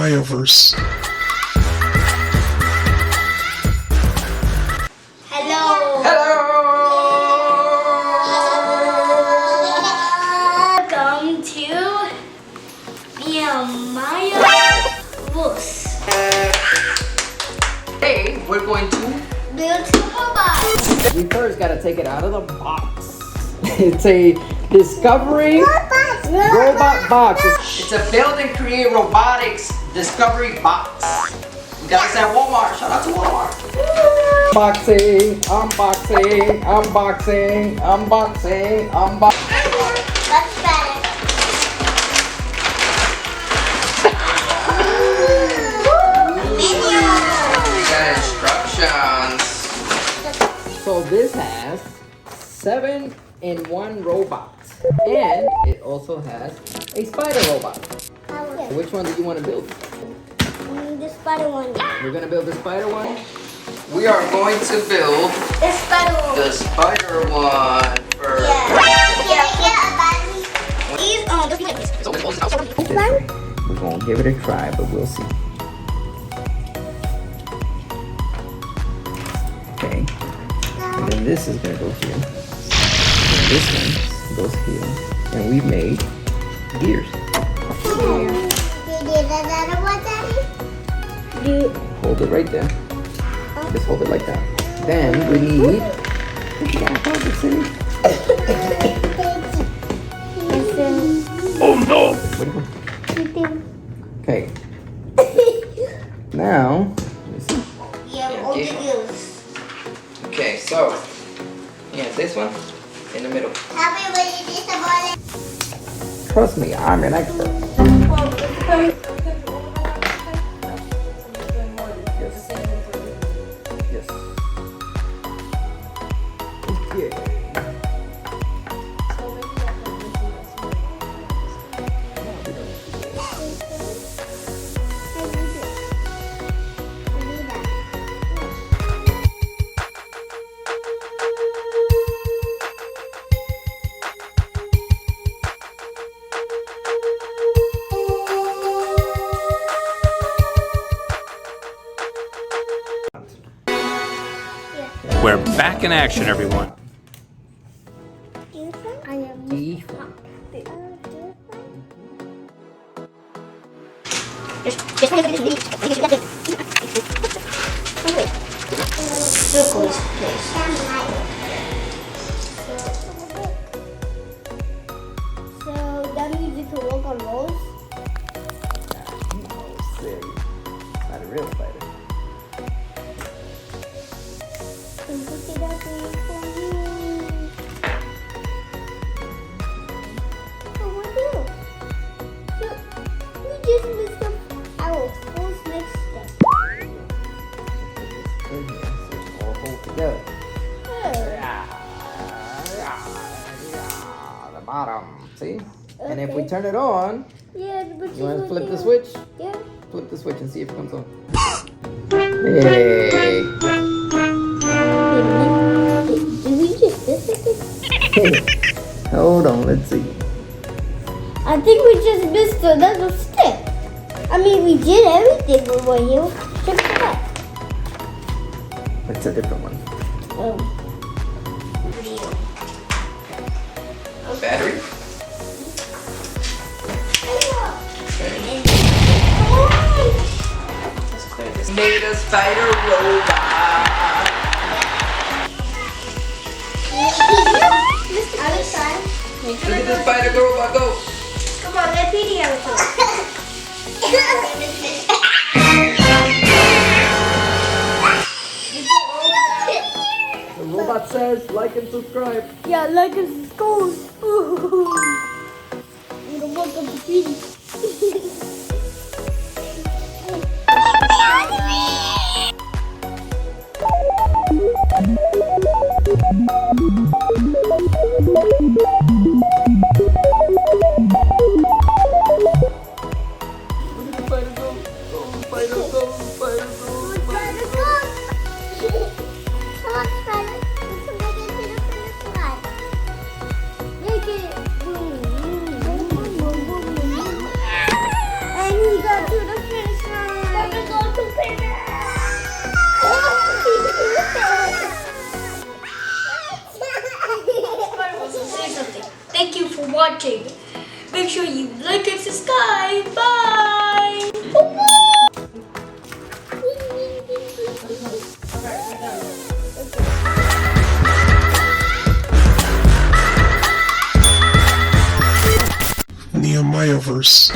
Nehemiah Verse. Hello. Hello! Welcome to Nehemiah Verse. Today we're going to Build robots. we first gotta take it out of the box. It's a Discovery robot box. It's a Build and Create Robotics Discovery box. We got this at Walmart. Shout out to Walmart. Unboxing, unboxing, unboxing, unboxing, unboxing. That's better. We got instructions. So this has 7-in-1 robots, and it also has a spider robot. So which one do you want to build? The spider one. We're gonna build the spider one. We are going to build The spider one. the spider one first. These are the We're gonna give it a try, but we'll see. Okay. And then this is gonna go here. And this one goes here. And we've made gears. Hold it right there. Just hold it like that. Then we need. Oh no! Okay. Now, let me see. Okay, so yeah, this one in the middle. Trust me, I'm an expert. Yes. Yes. Okay. We're back in action, everyone. D. Circles, please. So that means you can work on rolls? Silly. Not a real spider. In here, so it's all hold together. The bottom. See? And if we turn it on, Yeah, but you want to flip the switch? Yeah. Flip the switch and see if it comes on. Hey! Did we just miss it? Hold on, let's see. I think we just missed another step. I mean, we did everything over here. Check it out. It's a different one. Battery. Let's clear this. Made a spider robot. Other side. Look at the spider robot go. Come on, let Petey have it. The robot says like and subscribe. Yeah, like and subscribe. You don't want them to Petey. And he got to the finish sure you like and subscribe. Bye! Nehemiah Verse.